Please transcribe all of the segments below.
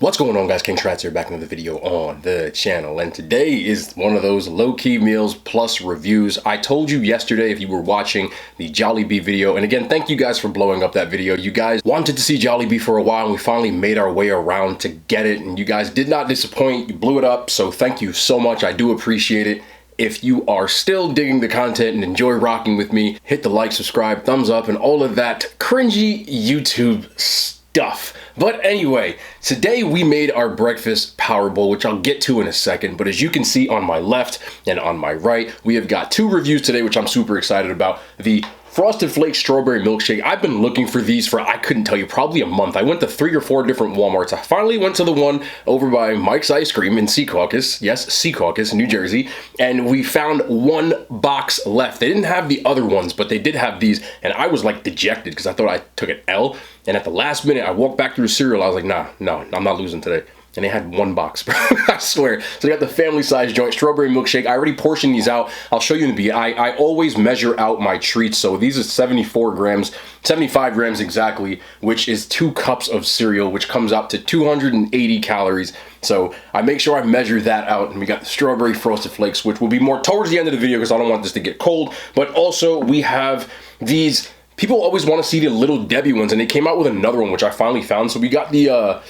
What's going on, guys? King Shrats here, back in another video on the channel, and today is one of those low-key meals plus reviews. I told you yesterday, if you were watching the Jollibee video, and again, thank you guys for blowing up that video. You guys wanted to see Jollibee for a while, and we finally made our way around to get it, and you guys did not disappoint. You blew it up, so thank you so much. I do appreciate it. If you are still digging the content and enjoy rocking with me, hit the like, subscribe, thumbs up, and all of that cringy YouTube stuff. But anyway, today we made our breakfast power bowl, which I'll get to in a second. But as you can see on my left and on my right, we have got two reviews today, which I'm super excited about. The Frosted Flakes strawberry milkshake. I've been looking for these for, I couldn't tell you, probably a month. I went to 3 or 4 different Walmarts. I finally went to the one over by Mike's Ice Cream in Secaucus. Yes, Secaucus, New Jersey. And we found one box left. They didn't have the other ones, but they did have these. And I was like dejected because I thought I took an L. And at the last minute, I walked back through the cereal. I was like, no, I'm not losing today. And they had one box, bro. I swear. So they got the family size joint strawberry milkshake. I already portioned these out. I'll show you in the beginning. I always measure out my treats. So these are 74 grams, 75 grams exactly, which is 2 cups of cereal, which comes out to 280 calories. So I make sure I measure that out. And we got the strawberry Frosted Flakes, which will be more towards the end of the video because I don't want this to get cold. But also we have these. People always want to see the Little Debbie ones, and they came out with another one, which I finally found. So we got the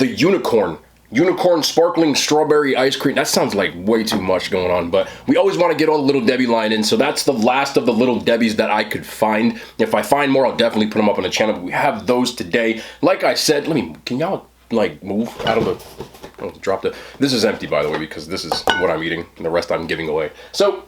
unicorn sparkling strawberry ice cream. That sounds like way too much going on, but we always want to get all the Little Debbie line in. So that's the last of the Little Debbies that I could find. If I find more, I'll definitely put them up on the channel, but we have those today. Like I said, can y'all like move out of the, this is empty, by the way, because this is what I'm eating and the rest I'm giving away. So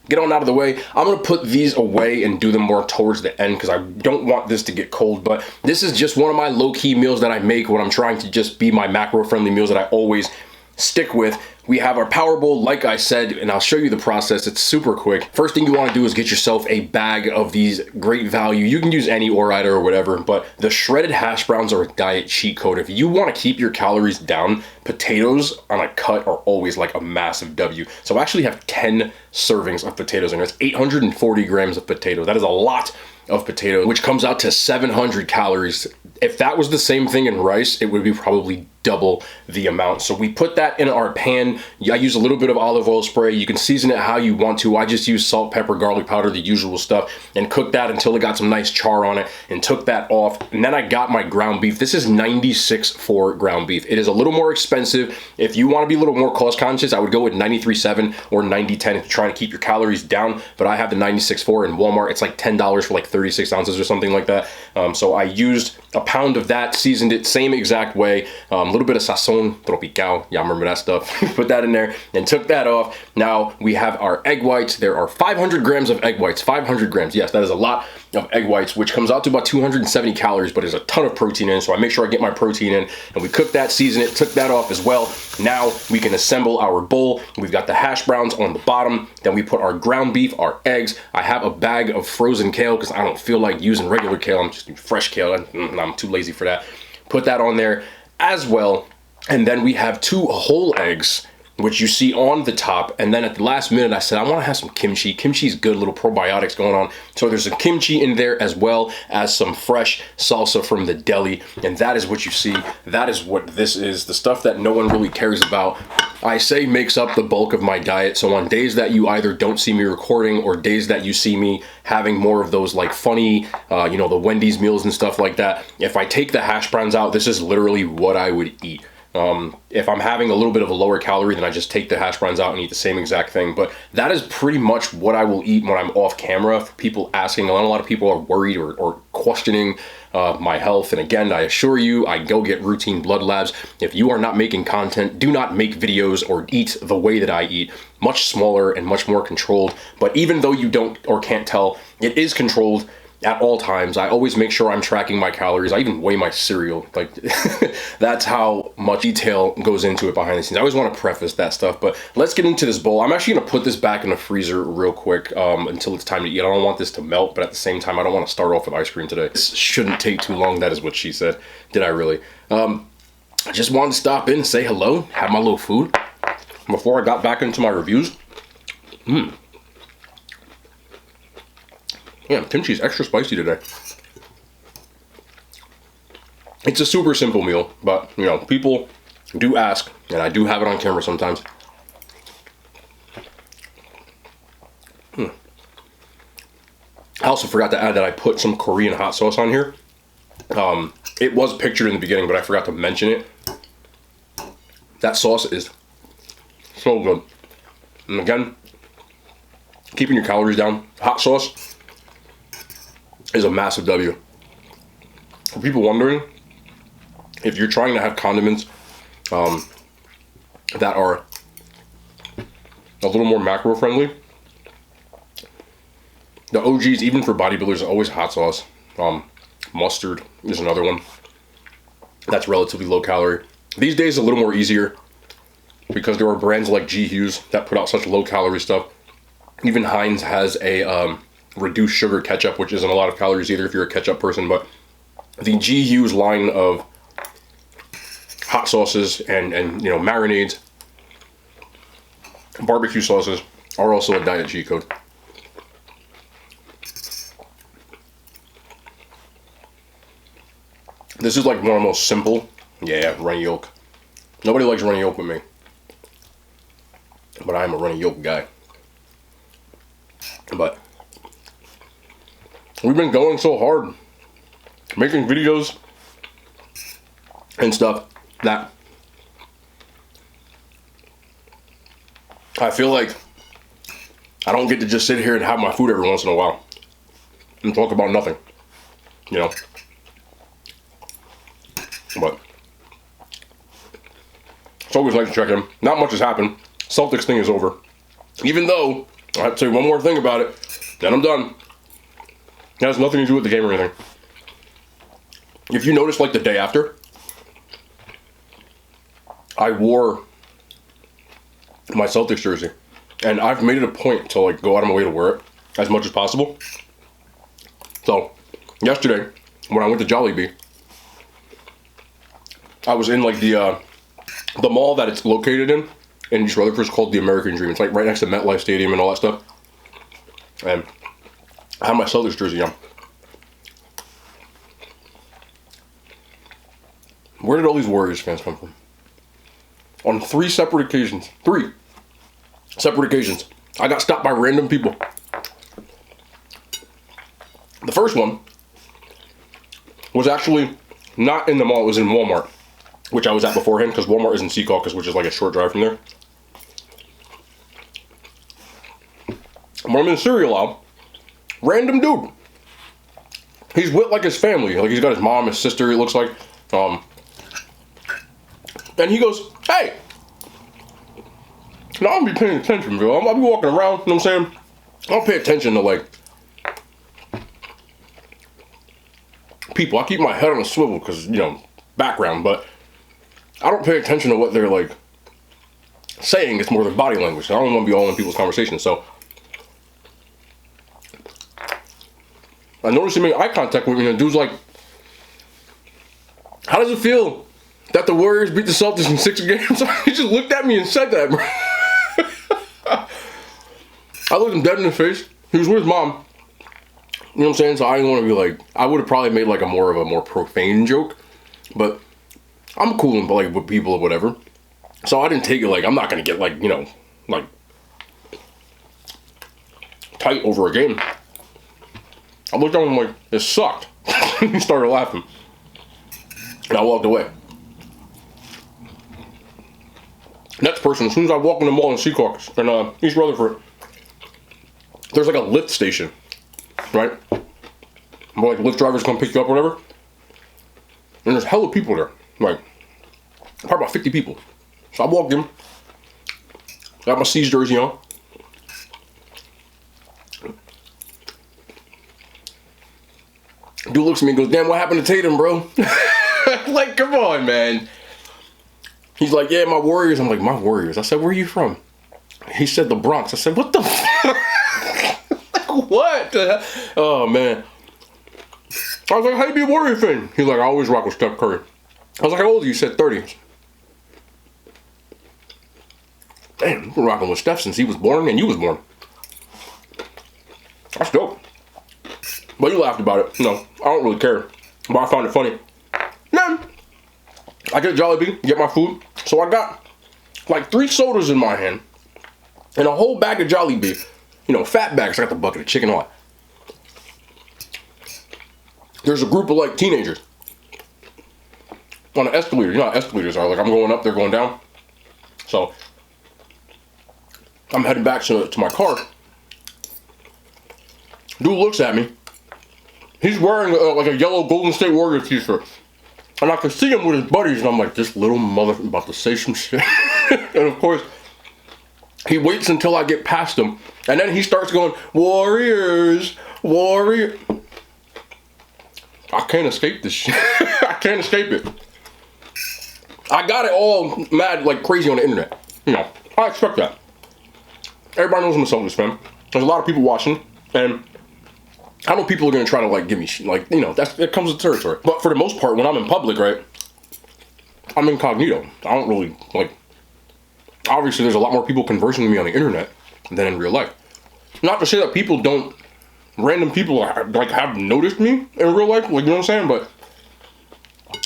get on out of the way. I'm gonna put these away and do them more towards the end because I don't want this to get cold, but this is just one of my low-key meals that I make when I'm trying to just be my macro-friendly meals that I always stick with. We have our power bowl, like I said, and I'll show you the process. It's super quick. First thing you want to do is get yourself a bag of these great value. You can use any Ore-Ida or whatever, but the shredded hash browns are a diet cheat code. If you want to keep your calories down, potatoes on a cut are always like a massive W. So I actually have 10 servings of potatoes, and it's 840 grams of potatoes. That is a lot of potato, which comes out to 700 calories. If that was the same thing in rice, it would be probably double the amount. So we put that in our pan. I use a little bit of olive oil spray. You can season it how you want to. I just use salt, pepper, garlic powder, the usual stuff, and cooked that until it got some nice char on it and took that off. And then I got my ground beef. This is 96.4 ground beef. It is a little more expensive. If you want to be a little more cost conscious, I would go with 93.7 or 90.10 if you're trying to keep your calories down. But I have the 96.4 in Walmart. It's like $10 for like 36 ounces or something like that. So I used a pound of that, seasoned it same exact way. A little bit of sazon tropical, y'all remember that stuff. Put that in there and took that off. Now we have our egg whites. There are 500 grams of egg whites. 500 grams, yes, that is a lot of egg whites, which comes out to about 270 calories, but there's a ton of protein in, so I make sure I get my protein in. And we cooked that, seasoned it, took that off as well. Now we can assemble our bowl. We've got the hash browns on the bottom. Then we put our ground beef, our eggs. I have a bag of frozen kale because I don't feel like using regular kale. I'm just using fresh kale, and I'm too lazy for that. Put that on there as well. And then we have 2 whole eggs, which you see on the top. And then at the last minute, I said, I want to have some kimchi. Kimchi's good, little probiotics going on. So there's some kimchi in there as well as some fresh salsa from the deli. And that is what you see. That is what this is. The stuff that no one really cares about, I say makes up the bulk of my diet. So on days that you either don't see me recording or days that you see me having more of those like funny, the Wendy's meals and stuff like that, if I take the hash browns out, this is literally what I would eat. If I'm having a little bit of a lower calorie, then I just take the hash browns out and eat the same exact thing. But that is pretty much what I will eat when I'm off camera. For people asking, a lot of people are worried or questioning my health. And again, I assure you, I go get routine blood labs. If you are not making content, do not make videos or eat the way that I eat. Much smaller and much more controlled. But even though you don't or can't tell, it is controlled at all times. I always make sure I'm tracking my calories. I even weigh my cereal. Like, that's how much detail goes into it behind the scenes. I always want to preface that stuff, but let's get into this bowl. I'm actually going to put this back in the freezer real quick until it's time to eat. I don't want this to melt, but at the same time, I don't want to start off with ice cream today. This shouldn't take too long. That is what she said. Did I really? I just wanted to stop in and say hello, have my little food before I got back into my reviews. Yeah, kimchi's extra spicy today. It's a super simple meal, but you know, people do ask, and I do have it on camera sometimes. I also forgot to add that I put some Korean hot sauce on here. It was pictured in the beginning, but I forgot to mention it. That sauce is so good. And again, keeping your calories down. Hot sauce is a massive W. For people wondering, if you're trying to have condiments that are a little more macro friendly, the OGs, even for bodybuilders, are always hot sauce. Mustard is another one that's relatively low calorie. These days, a little more easier because there are brands like G Hughes that put out such low calorie stuff. Even Heinz has a reduced sugar ketchup, which isn't a lot of calories either if you're a ketchup person. But the G Hughes line of hot sauces and you know, marinades, barbecue sauces are also a diet cheat code. This is like one of the most simple. Yeah, runny yolk. Nobody likes runny yolk with me. But I am a runny yolk guy. But we've been going so hard, making videos and stuff, that I feel like I don't get to just sit here and have my food every once in a while and talk about nothing, you know. But it's always nice to check in. Not much has happened. Celtics thing is over. Even though, I have to say one more thing about it, then I'm done. It has nothing to do with the game or anything. If you notice, like the day after, I wore my Celtics jersey. And I've made it a point to like go out of my way to wear it as much as possible. So, yesterday, when I went to Jollibee, I was in like the mall that it's located in East Rutherford. It's called the American Dream. It's like right next to MetLife Stadium and all that stuff. And I had my Celtics jersey on. Where did all these Warriors fans come from? On 3 separate occasions, I got stopped by random people. The first one was actually not in the mall, it was in Walmart, which I was at beforehand, because Walmart is in Secaucus, which is like a short drive from there. When I'm in the cereal aisle, random dude. He's with like his family, like he's got his mom, his sister, it looks like. And he goes, hey, now I'm gonna be paying attention, bro. I'll be walking around, you know what I'm saying? I'll pay attention to like people. I keep my head on a swivel because, you know, background, but I don't pay attention to what they're like saying. It's more their body language. I don't want to be all in people's conversations. So I noticed him making eye contact with me, and the dude's like, how does it feel that the Warriors beat the Celtics in 6 games? He just looked at me and said that, bro. I looked him dead in the face. He was with his mom. You know what I'm saying? So I didn't want to be like, I would have probably made like a more profane joke, but I'm cool and like with people or whatever. So I didn't take it like, I'm not going to get like, you know, like tight over a game. I looked at him like, it sucked. He started laughing. And I walked away. Next person, as soon as I walk in the mall in Secaucus, in East Rutherford, there's like a Lyft station, right? Where like Lyft drivers come pick you up or whatever. And there's hella people there, like probably about 50 people. So I walked in, got my C's jersey on. Dude looks at me and goes, damn, what happened to Tatum, bro? Like, come on, man. He's like, yeah, my Warriors. I'm like, my Warriors? I said, where are you from? He said, the Bronx. I said, what the fuck? Like, what the hell? Oh, man. I was like, how you be a Warrior fan? He's like, I always rock with Steph Curry. I was like, how old are you? He said 30. Damn, you've been rocking with Steph since he was born and you was born. That's dope. But you laughed about it. No, I don't really care. But I found it funny. Man, I get a Jollibee, get my food. So I got like 3 sodas in my hand and a whole bag of Jollibee. You know, fat bags. I got the bucket of chicken, all that. There's a group of like teenagers on an escalator. You know how escalators are. Like I'm going up, they're going down. So I'm heading back to my car. Dude looks at me. He's wearing like a yellow Golden State Warrior t-shirt. And I can see him with his buddies, and I'm like, this little mother about to say some shit. And of course, he waits until I get past him. And then he starts going, Warriors, Warriors. I can't escape this shit. I can't escape it. I got it all mad like crazy on the internet. You know, I expect that. Everybody knows I'm a Celtics fan. There's a lot of people watching, and I know people are gonna try to like give me shit. Like, you know, that comes with the territory. But for the most part, when I'm in public, right, I'm incognito. I don't really like. Obviously, there's a lot more people conversing with me on the internet than in real life. Not to say that people don't. Random people like have noticed me in real life, like, you know what I'm saying, but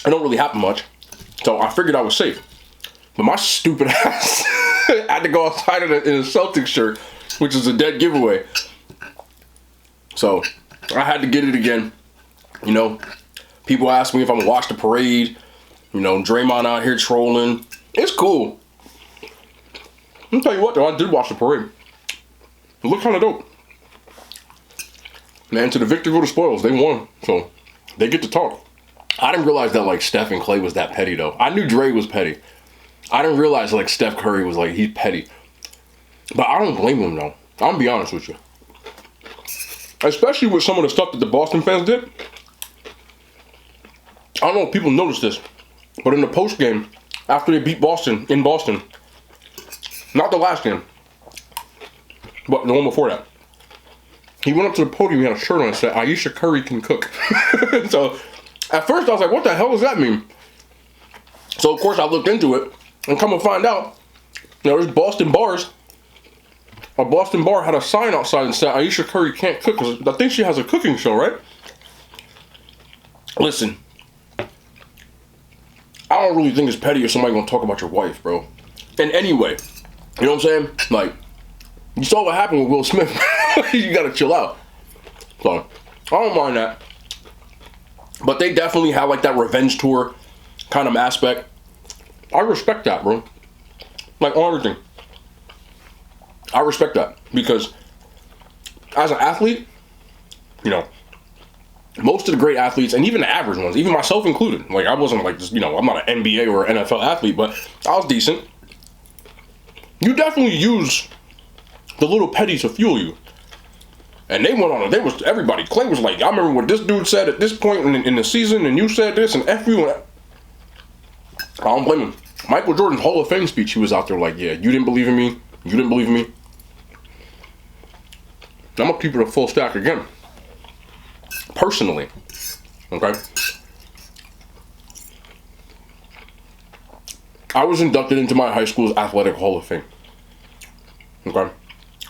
it don't really happen much. So I figured I was safe. But my stupid ass had to go outside in a Celtics shirt, which is a dead giveaway. So I had to get it again. You know, people ask me if I'm gonna watch the parade. You know, Draymond out here trolling. It's cool. I'll tell you what though, I did watch the parade. It looked kind of dope. Man, to the victor go the spoils. They won, so they get to talk. I didn't realize that like Steph and Clay was that petty though. I knew Dre was petty. I didn't realize like Steph Curry was like, he's petty. But I don't blame him though. I'm gonna be honest with you. Especially with some of the stuff that the Boston fans did. I don't know if people noticed this, but in the post game, after they beat Boston, in Boston, not the last game, but the one before that, he went up to the podium, he had a shirt on and said, Ayesha Curry can cook. So, at first I was like, what the hell does that mean? So, of course, I looked into it, and come to find out, you know, there's Boston bars. A Boston bar had a sign outside and said, Ayesha Curry can't cook, because I think she has a cooking show, right? Listen, I don't really think it's petty if somebody gonna talk about your wife, bro. And anyway, you know what I'm saying? Like, you saw what happened with Will Smith. You gotta chill out. So, I don't mind that. But they definitely have like that revenge tour kind of aspect. I respect that, bro. Like, on everything. I respect that. Because as an athlete, you know, most of the great athletes, and even the average ones, even myself included, like I wasn't like this, you know, I'm not an NBA or an NFL athlete, but I was decent. You definitely use the little petty to fuel you. And they went on, everybody, Clay was like, I remember what this dude said at this point in the season, and you said this, and F you, and I don't blame him. Michael Jordan's Hall of Fame speech, he was out there like, yeah, you didn't believe in me, you didn't believe in me. I'm gonna keep it a full stack again. Personally, okay? I was inducted into my high school's Athletic Hall of Fame, okay?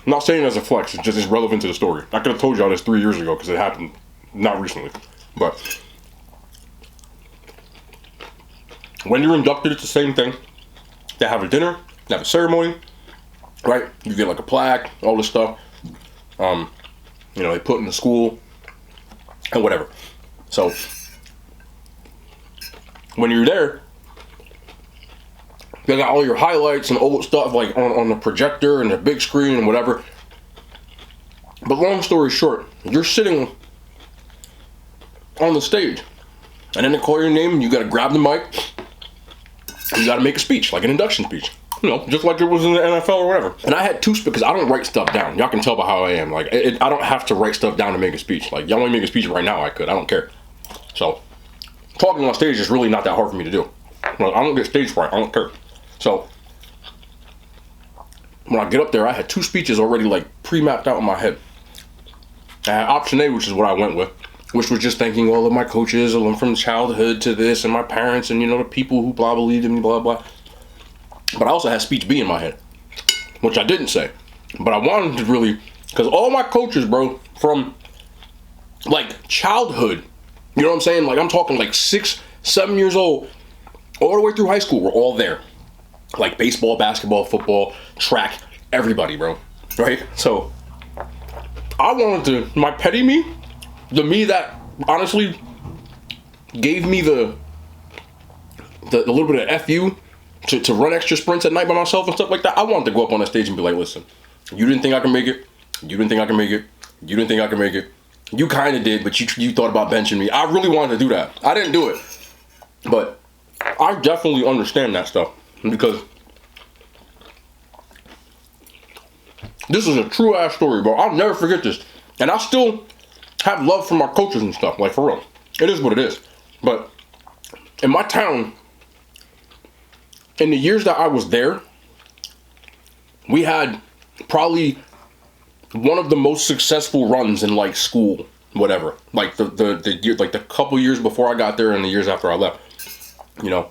I'm not saying it as a flex, it's just it's relevant to the story. I could have told y'all this 3 years ago because it happened not recently. But when you're inducted, it's the same thing. They have a dinner, they have a ceremony, right? You get like a plaque, all this stuff. You know, they put in the school and whatever. So when you're there, they got all your highlights and old stuff like on the projector and the big screen and whatever. But long story short, you're sitting on the stage and then they call your name and you gotta grab the mic and you gotta make a speech, like an induction speech. You know, just like it was in the NFL or whatever. And I had two, because I don't write stuff down. Y'all can tell by how I am. Like, I don't have to write stuff down to make a speech. Like, y'all want me to make a speech right now, I could. I don't care. So, talking on stage is really not that hard for me to do. Like, I don't get stage fright. I don't care. So, when I get up there, I had two speeches already, like, pre-mapped out in my head. I had option A, which is what I went with, which was just thanking all of my coaches, from childhood to this, and my parents, and, you know, the people who believed in me, blah, blah. But I also had speech B in my head, which I didn't say. But I wanted to really, because all my coaches, bro, from, like, childhood, you know what I'm saying? Like, I'm talking, like, 6, 7 years old, all the way through high school, we're all there. Like baseball, basketball, football, track, everybody, bro. Right? So I wanted to, my petty me, the me that honestly gave me the little bit of FU to run extra sprints at night by myself and stuff like that. I wanted to go up on that stage and be like, listen, you didn't think I could make it. You didn't think I could make it. You didn't think I could make it. You kind of did, but you thought about benching me. I really wanted to do that. I didn't do it. But I definitely understand that stuff because this is a true ass story, bro. I'll never forget this. And I still have love for my coaches and stuff, like for real. It is what it is. But in my town, in the years that I was there, we had probably one of the most successful runs in like school, whatever. Like the year, like the couple years before I got there and the years after I left. You know,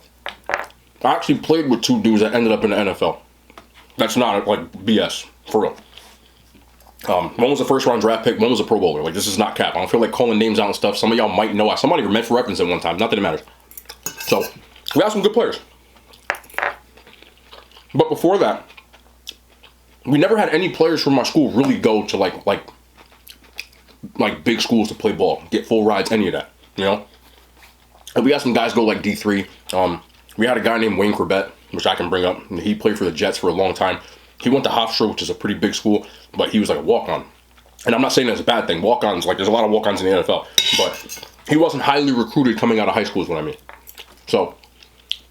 I actually played with two dudes that ended up in the NFL. That's not like BS, for real. One was a first round draft pick, one was a Pro Bowler. Like, this is not cap. I don't feel like calling names out and stuff. Some of y'all might know. Somebody were meant for reference at one time. Not that it matters. So, we got some good players. But before that, we never had any players from my school really go to like big schools to play ball, get full rides, any of that, you know? And we had some guys go like D3. We had a guy named Wayne Corbett, which I can bring up. He played for the Jets for a long time. He went to Hofstra, which is a pretty big school, but he was like a walk-on. And I'm not saying that's a bad thing. Walk-ons, like there's a lot of walk-ons in the NFL, but he wasn't highly recruited coming out of high school is what I mean. So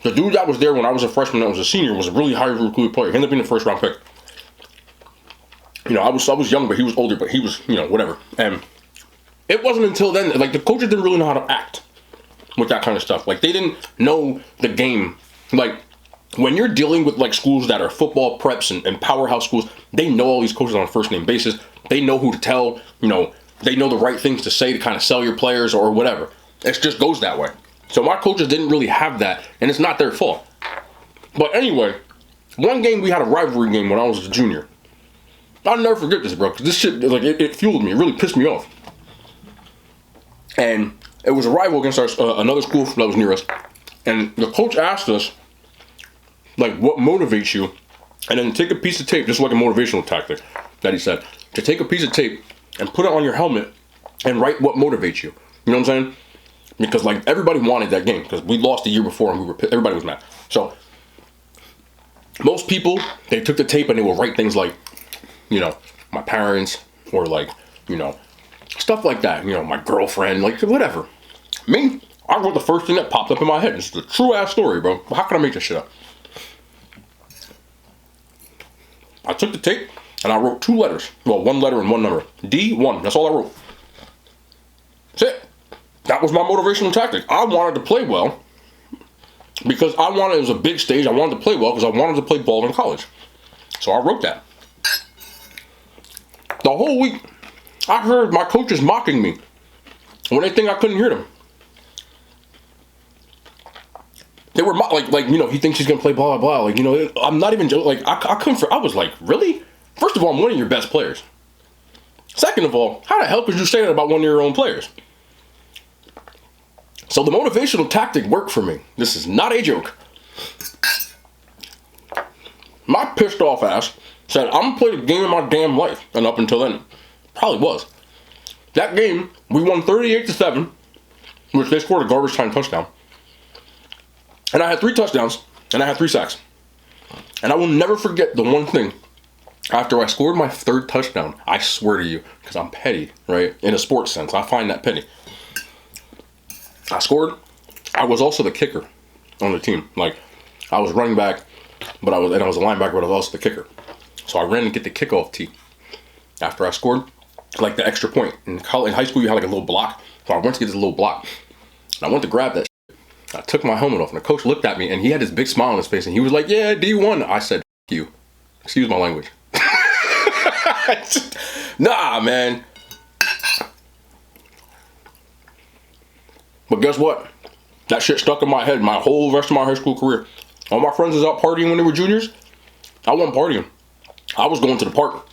the dude that was there when I was a freshman, that was a senior, was a really highly recruited player. He ended up being the first round pick. You know, I was young, but he was older, but he was, you know, whatever. And it wasn't until then, like the coaches didn't really know how to act with that kind of stuff. Like they didn't know the game. Like when you're dealing with like schools that are football preps and powerhouse schools, they know all these coaches on a first name basis. They know who to tell, you know, they know the right things to say to kind of sell your players or whatever. It just goes that way. So my coaches didn't really have that, and it's not their fault. But anyway, one game we had a rivalry game when I was a junior. I'll never forget this, bro, because this shit, like, it fueled me. It really pissed me off. And it was a rival against another school that was near us. And the coach asked us, like, what motivates you? And then take a piece of tape, just like a motivational tactic that he said, to take a piece of tape and put it on your helmet and write what motivates you. You know what I'm saying? Because, like, everybody wanted that game because we lost the year before and everybody was mad. So, most people, they took the tape and they would write things like, you know, my parents, or like, you know, stuff like that. You know, my girlfriend, like, whatever. Me, I wrote the first thing that popped up in my head. This is a true ass story, bro. How can I make this shit up? I took the tape and I wrote two letters. Well, one letter and one number. D1. That's all I wrote. That's it. That was my motivational tactic. I wanted to play well because it was a big stage. I wanted to play well because I wanted to play ball in college. So I wrote that. The whole week, I heard my coaches mocking me when they think I couldn't hear them. They were like, you know, he thinks he's gonna play blah blah blah. Like, you know, I'm not even joking. Like, I couldn't. I was like, really? First of all, I'm one of your best players. Second of all, how the hell could you say that about one of your own players? So the motivational tactic worked for me. This is not a joke. My pissed off ass said, I'm gonna play the game of my damn life. And up until then, probably was. That game, we won 38-7, which they scored a garbage time touchdown. And I had 3 touchdowns, and I had 3 sacks. And I will never forget the one thing. After I scored my 3rd touchdown, I swear to you, because I'm petty, right? In a sports sense, I find that petty. I scored. I was also the kicker on the team. Like, I was running back, I was a linebacker, but I was also the kicker. So I ran to get the kickoff tee. After I scored, like the extra point. In high school, you had like a little block. So I went to get this little block. And I went to grab that shit. I took my helmet off, and the coach looked at me, and he had this big smile on his face, and he was like, yeah, D1. I said, F you. Excuse my language. Nah, man. But guess what? That shit stuck in my head my whole rest of my high school career. All my friends was out partying when they were juniors. I wasn't partying. I was going to the park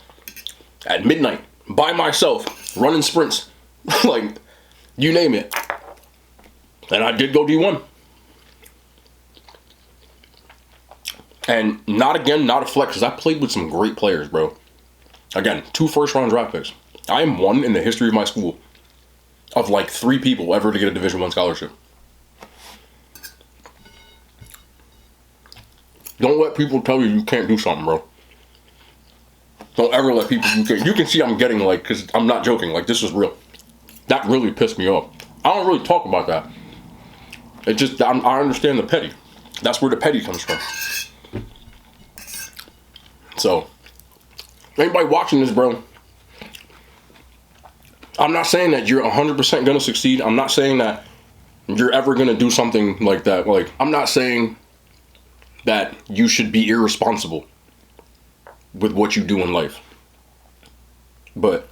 at midnight by myself, running sprints. Like, you name it. And I did go D1. And not a flex, because I played with some great players, bro. Again, 2 first-round draft picks. I am one in the history of my school of like 3 people ever to get a Division I scholarship. Don't let people tell you can't do something, bro. Don't ever let people, you can see I'm getting like, because I'm not joking, like this is real. That really pissed me off. I don't really talk about that. It just, I understand the petty. That's where the petty comes from. So, anybody watching this, bro, I'm not saying that you're 100% going to succeed. I'm not saying that you're ever going to do something like that. Like, I'm not saying that you should be irresponsible with what you do in life. But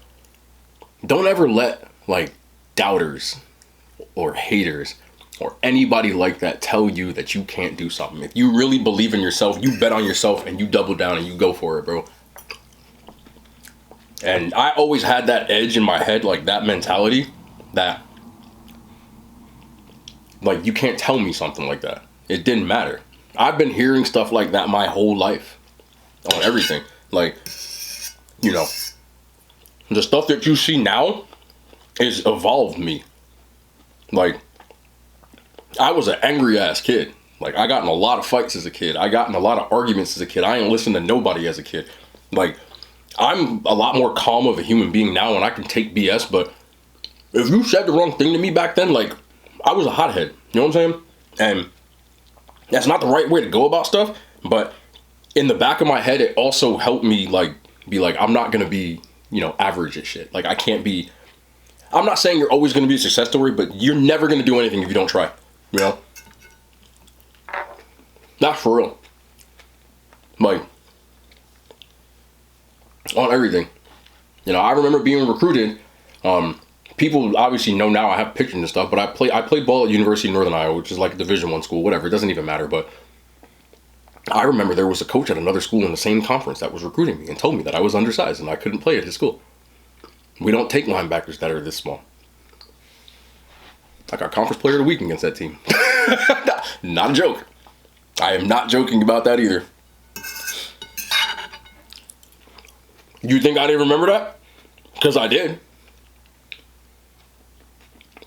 don't ever let, like, doubters or haters or anybody like that tell you that you can't do something. If you really believe in yourself, you bet on yourself and you double down and you go for it, bro. And I always had that edge in my head, like that mentality that, like, you can't tell me something like that. It didn't matter. I've been hearing stuff like that my whole life on everything. Like, you know, the stuff that you see now has evolved me. Like, I was an angry ass kid. Like, I got in a lot of fights as a kid. I got in a lot of arguments as a kid. I ain't listened to nobody as a kid. Like, I'm a lot more calm of a human being now and I can take BS, but if you said the wrong thing to me back then, like, I was a hothead. You know what I'm saying? And that's not the right way to go about stuff, but in the back of my head, it also helped me, like, be like, I'm not going to be, you know, average at shit. Like, I can't be, I'm not saying you're always going to be a success story, but you're never going to do anything if you don't try. You know? That's for real. Like, on everything. You know, I remember being recruited. People obviously know now I have pictures and stuff, but I played ball at University of Northern Iowa, which is like a Division I school, whatever. It doesn't even matter, but I remember there was a coach at another school in the same conference that was recruiting me and told me that I was undersized and I couldn't play at his school. We don't take linebackers that are this small. I got conference player of the week against that team. Not a joke. I am not joking about that either. You think I didn't remember that? Because I did.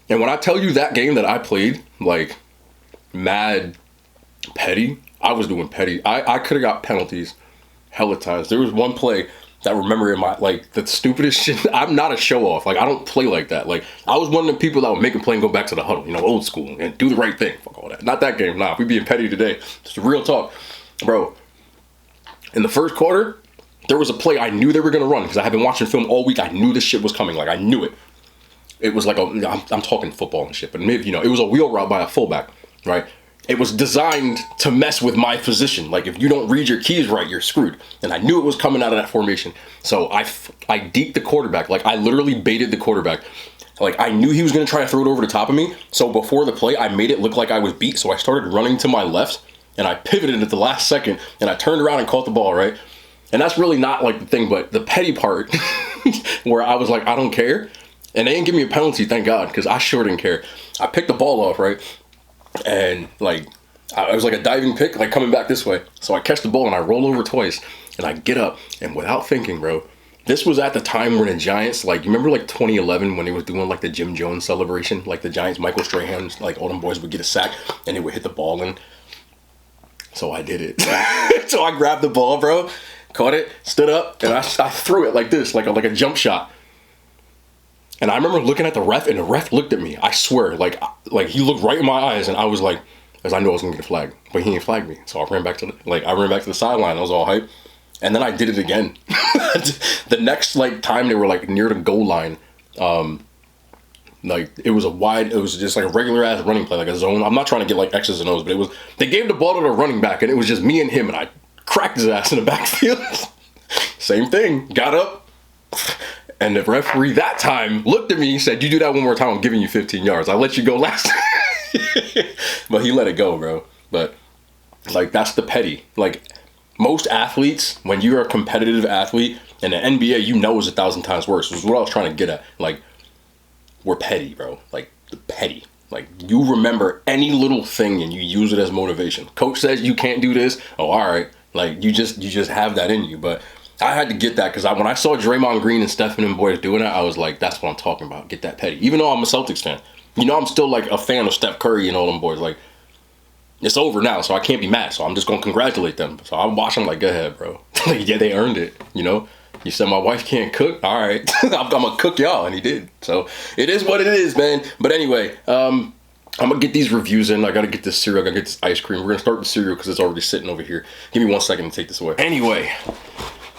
And when I tell you that game that I played, like, mad petty, I was doing petty. I could have got penalties hella times. There was one play that I remember in my, like, the stupidest shit. I'm not a show-off. Like, I don't play like that. Like, I was one of the people that would make a play and go back to the huddle, you know, old school, and do the right thing. Fuck all that. Not that game. Nah, we being petty today. Just real talk. Bro, in the first quarter, there was a play I knew they were going to run because I had been watching film all week. I knew this shit was coming. Like, I knew it. It was like I'm talking football and shit, but maybe, you know, it was a wheel route by a fullback, right? It was designed to mess with my position. Like, if you don't read your keys right, you're screwed. And I knew it was coming out of that formation. So I deked the quarterback. Like, I literally baited the quarterback. Like, I knew he was going to try to throw it over the top of me. So before the play, I made it look like I was beat. So I started running to my left and I pivoted at the last second and I turned around and caught the ball, right? And that's really not like the thing, but the petty part where I was like, I don't care. And they didn't give me a penalty, thank God, because I sure didn't care. I picked the ball off, right? And, like, I was like a diving pick, like, coming back this way. So I catch the ball and I roll over twice. And I get up. And without thinking, bro, this was at the time when the Giants, like, you remember, like, 2011 when they was doing, like, the Jim Jones celebration? Like, the Giants, Michael Strahan, like, all them boys would get a sack and they would hit the ball in. So I did it. So I grabbed the ball, bro, caught it, stood up, and I threw it like this, like a jump shot. And I remember looking at the ref, and the ref looked at me. I swear, like he looked right in my eyes, and I was like, as I knew I was gonna get a flag, but he didn't flag me. So I ran back to the sideline. I was all hype, and then I did it again. The next like time they were like near the goal line, like it was just like a regular ass running play, like a zone. I'm not trying to get like X's and O's, but they gave the ball to the running back, and it was just me and him, and I cracked his ass in the backfield. Same thing. Got up. And the referee that time looked at me and said, you do that one more time, I'm giving you 15 yards. I let you go last time. But he let it go, bro. But, like, that's the petty. Like, most athletes, when you're a competitive athlete, in the NBA, you know, is 1,000 times worse. This is what I was trying to get at. Like, we're petty, bro. Like, petty. Like, you remember any little thing and you use it as motivation. Coach says you can't do this. Oh, all right. Like, you just have that in you. But I had to get that because when I saw Draymond Green and Stephen and boys doing that, I was like, that's what I'm talking about. Get that petty. Even though I'm a Celtics fan. You know, I'm still like a fan of Steph Curry and all them boys. Like, it's over now, so I can't be mad. So I'm just going to congratulate them. So I watch them like, go ahead, bro. Yeah, they earned it, you know? You said my wife can't cook? All right. I'm going to cook y'all, and he did. So it is what it is, man. But anyway, I'm going to get these reviews in. I got to get this cereal. I got to get this ice cream. We're going to start the cereal because it's already sitting over here. Give me 1 second to take this away. Anyway,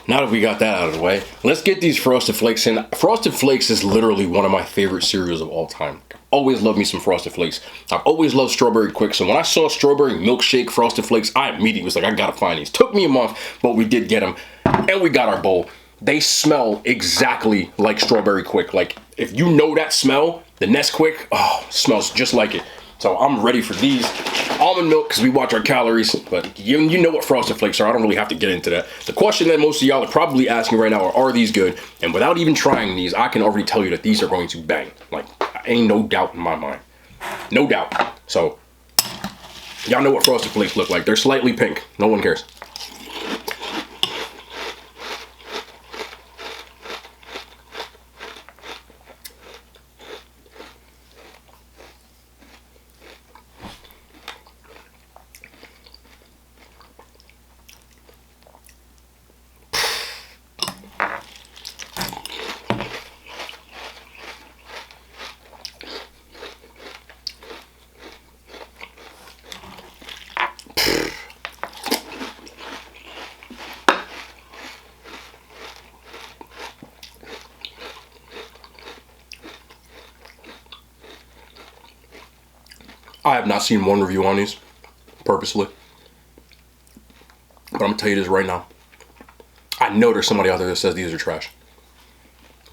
now that we got that out of the way, let's get these Frosted Flakes in. Frosted Flakes is literally one of my favorite cereals of all time. Always love me some Frosted Flakes. I've always loved Strawberry Quick. So when I saw Strawberry Milkshake Frosted Flakes, I immediately was like, I gotta find these. Took me a month, but we did get them. And we got our bowl. They smell exactly like Strawberry Quick. Like, if you know that smell, the Nesquik, oh, smells just like it. So I'm ready for these. Almond milk, because we watch our calories. But you know what Frosted Flakes are. I don't really have to get into that. The question that most of y'all are probably asking right now are these good? And without even trying these, I can already tell you that these are going to bang. Like, ain't no doubt in my mind. No doubt. So, y'all know what Frosted Flakes look like. They're slightly pink. No one cares. I have not seen one review on these, purposely. But I'm going to tell you this right now. I know there's somebody out there that says these are trash.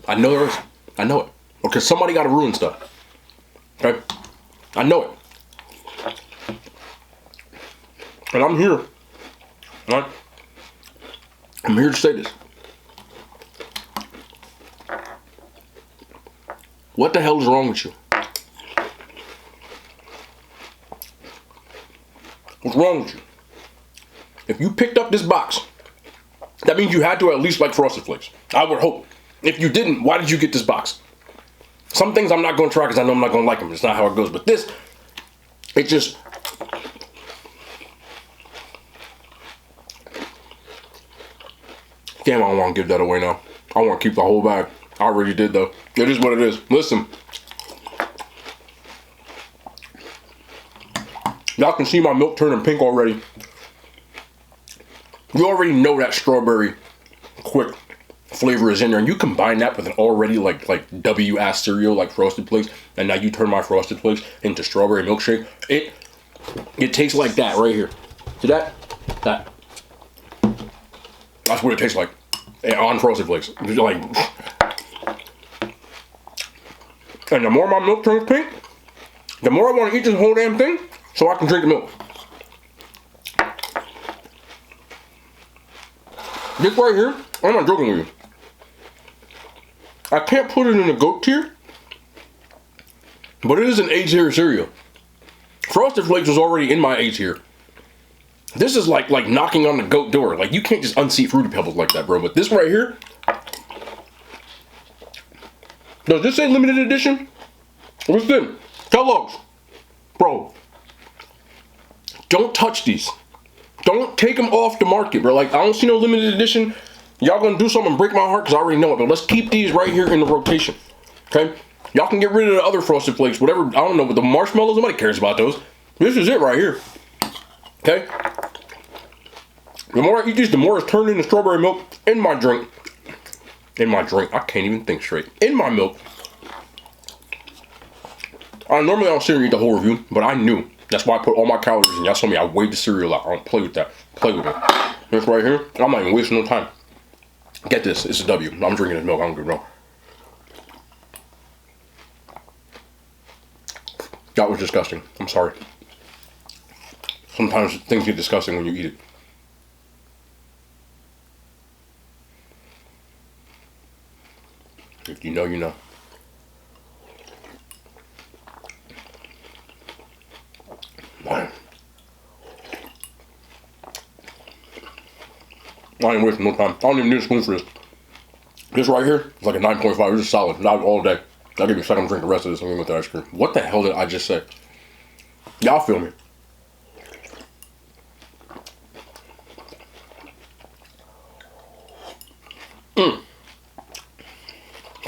I know there is. I know it. Because somebody got to ruin stuff. Okay? I know it. And I'm here. All right? I'm here to say this. What the hell is wrong with you? What's wrong with you? If you picked up this box, that means you had to at least like Frosted Flakes. I would hope. If you didn't, why did you get this box? Some things I'm not going to try because I know I'm not going to like them. It's not how it goes. But this, it just... Damn, I don't want to give that away now. I want to keep the whole bag. I already did, though. It is what it is. Listen. Y'all can see my milk turning pink already. You already know that Strawberry Quick flavor is in there, and you combine that with an already like W-ass cereal like Frosted Flakes, and now you turn my Frosted Flakes into Strawberry Milkshake. It tastes like that right here. See that? That. That's what it tastes like on Frosted Flakes. Like, and the more my milk turns pink, the more I want to eat this whole damn thing so I can drink the milk. This right here, I'm not joking with you. I can't put it in the GOAT tier, but it is an A tier cereal. Frosted Flakes was already in my A tier. This is like knocking on the GOAT door. Like, you can't just unseat Fruity Pebbles like that, bro. But this right here, does this say limited edition? What's this? Kellogg's. Bro, don't touch these. Don't take them off the market, bro. Like, I don't see no limited edition. Y'all gonna do something and break my heart because I already know it. But let's keep these right here in the rotation. Okay? Y'all can get rid of the other Frosted Flakes, whatever. I don't know, but the marshmallows, nobody cares about those. This is it right here. Okay? The more I eat these, the more it's turned into strawberry milk in my drink. In my drink. I can't even think straight. In my milk. Normally I don't sit and eat the whole review, but I knew. That's why I put all my calories in. Y'all saw me, I weighed the cereal out. I don't play with that. Play with it. This right here, I'm not even wasting no time. Get this, it's a W. I'm drinking this milk, I don't give no. That was disgusting. I'm sorry. Sometimes things get disgusting when you eat it. If you know, you know. I ain't wasting no time. I don't even need a spoon for this. This right here is like a 9.5. This is solid. Not all day. I'll give you a second to drink the rest of this and we with the ice cream. What the hell did I just say? Y'all feel me?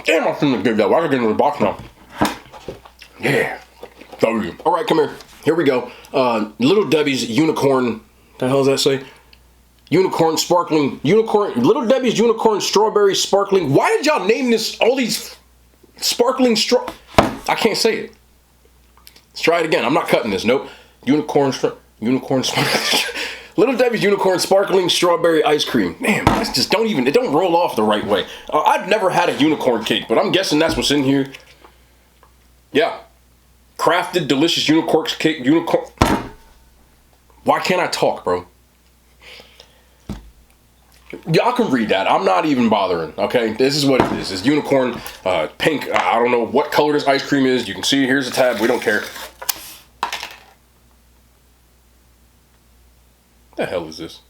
Damn, I shouldn't have given that. Why did I get into the box now? Yeah. W. All right, come here. Here we go. Little Debbie's unicorn. The hell does that say? Unicorn sparkling. Little Debbie's unicorn strawberry sparkling. Why did y'all name this all these sparkling straw? I can't say it. Let's try it again. I'm not cutting this. Nope. Unicorn sparkling. Little Debbie's unicorn sparkling strawberry ice cream. Man, that's just it don't roll off the right way. I've never had a unicorn cake, but I'm guessing that's what's in here. Yeah. Crafted delicious unicorn cake. Why can't I talk, bro? Y'all can read that. I'm not even bothering, okay? This is what it is. It's unicorn, pink. I don't know what color this ice cream is. You can see here's a tab. We don't care. The hell is this?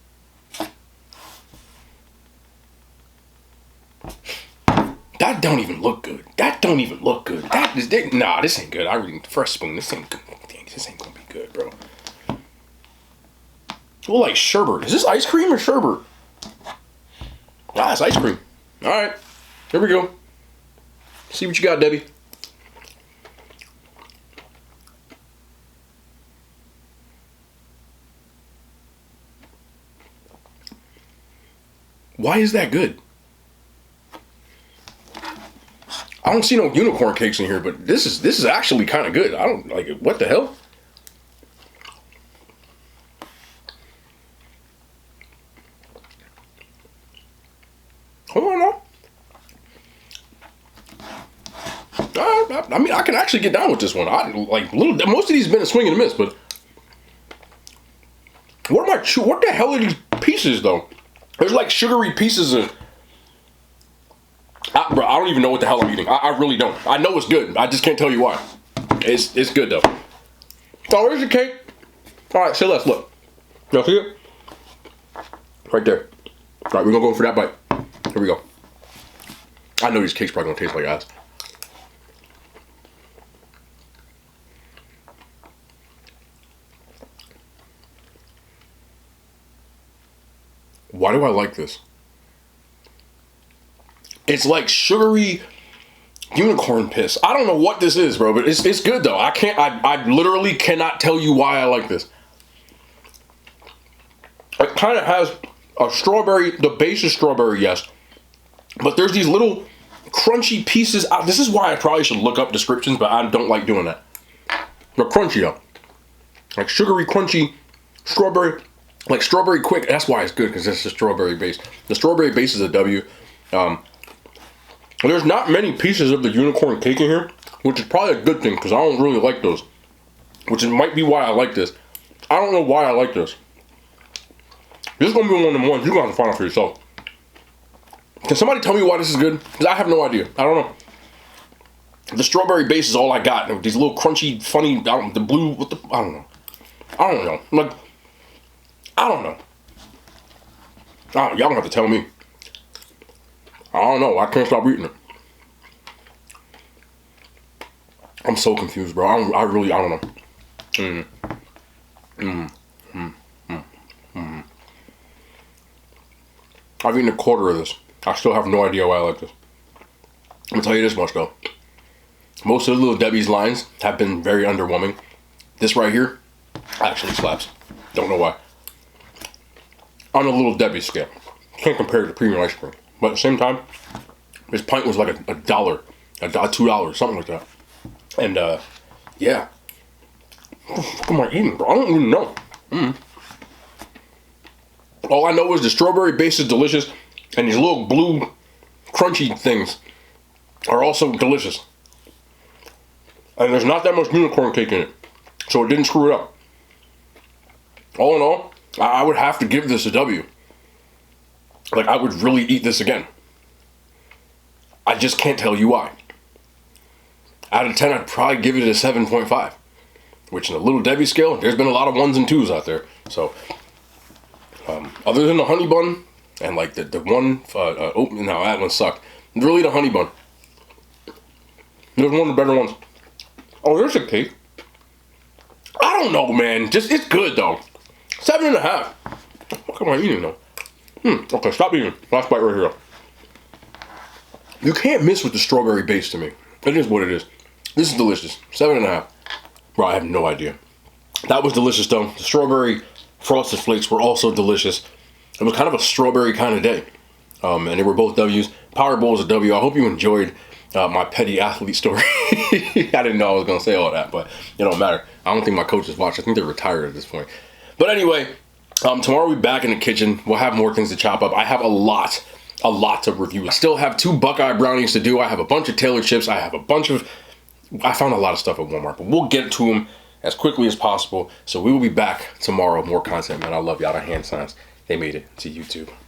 That don't even look good. That don't even look good. Nah, this ain't good. I really need the fresh spoon. This ain't good. Dang, this ain't gonna be good, bro. Well, like sherbet. Is this ice cream or sherbet? Ah, it's ice cream. All right, here we go. See what you got, Debbie. Why is that good? I don't see no unicorn cakes in here, but this is actually kind of good. I don't like it. What the hell? Hold on now. I mean, I can actually get down with this one. Most of these have been a swing and a miss, but what the hell are these pieces though? There's like sugary pieces of. Bro, I don't even know what the hell I'm eating. I really don't. I know it's good. I just can't tell you why. It's good though. Oh, there's your cake. All right, say less. Look. Y'all see it? Right there. All right, we're gonna go for that bite. Here we go. I know these cakes probably gonna taste like ass. Why do I like this? It's like sugary unicorn piss. I don't know what this is, bro, but it's good though. I literally cannot tell you why I like this. It kind of has a strawberry, the base is strawberry, yes. But there's these little crunchy pieces. This is why I probably should look up descriptions, but I don't like doing that. They're crunchy though. Like sugary, crunchy, strawberry. Like strawberry quick, that's why it's good, because it's a strawberry base. The strawberry base is a W. There's not many pieces of the unicorn cake in here, which is probably a good thing, because I don't really like those. Which might be why I like this. I don't know why I like this. This is going to be one of the ones you're going to have to find out for yourself. Can somebody tell me why this is good? Because I have no idea. I don't know. The strawberry base is all I got. These little crunchy, funny, the blue, I don't know. I don't know. Like, I don't know. Y'all don't have to tell me. I don't know. I can't stop eating it. I'm so confused, bro. I don't know. I've eaten a quarter of this. I still have no idea why I like this. I'm gonna tell you this much though. Most of the Little Debbie's lines have been very underwhelming. This right here actually slaps. Don't know why. On a Little Debbie scale. Can't compare it to premium ice cream. But at the same time, this pint was like a $1, $2, something like that. And yeah. What the fuck am I eating, bro? I don't even know. All I know is the strawberry base is delicious, and these little blue crunchy things are also delicious. And there's not that much unicorn cake in it, so it didn't screw it up. All in all, I would have to give this a W. Like, I would really eat this again. I just can't tell you why. Out of 10, I'd probably give it a 7.5. Which in the Little Debbie scale, there's been a lot of 1s and 2s out there. So, other than the honey bun, And like the one, oh no, that one sucked. Really, the honey bun. It was one of the better ones. Oh, there's a cake. I don't know, man. Just, it's good though. 7.5. What am I eating though? Okay, stop eating. Last bite right here. You can't miss with the strawberry base to me. It is what it is. This is delicious. 7.5. Bro, I have no idea. That was delicious though. The strawberry frosted flakes were also delicious. It was kind of a strawberry kind of day. And they were both W's. Powerball was a W. I hope you enjoyed my petty athlete story. I didn't know I was going to say all that, but it don't matter. I don't think my coaches watch. I think they're retired at this point. But anyway, tomorrow we'll be back in the kitchen. We'll have more things to chop up. I have a lot to review. I still have 2 Buckeye brownies to do. I have a bunch of Taylor chips. I found a lot of stuff at Walmart, but we'll get to them as quickly as possible. So we will be back tomorrow. More content, man. I love y'all. The hand signs, they made it to YouTube.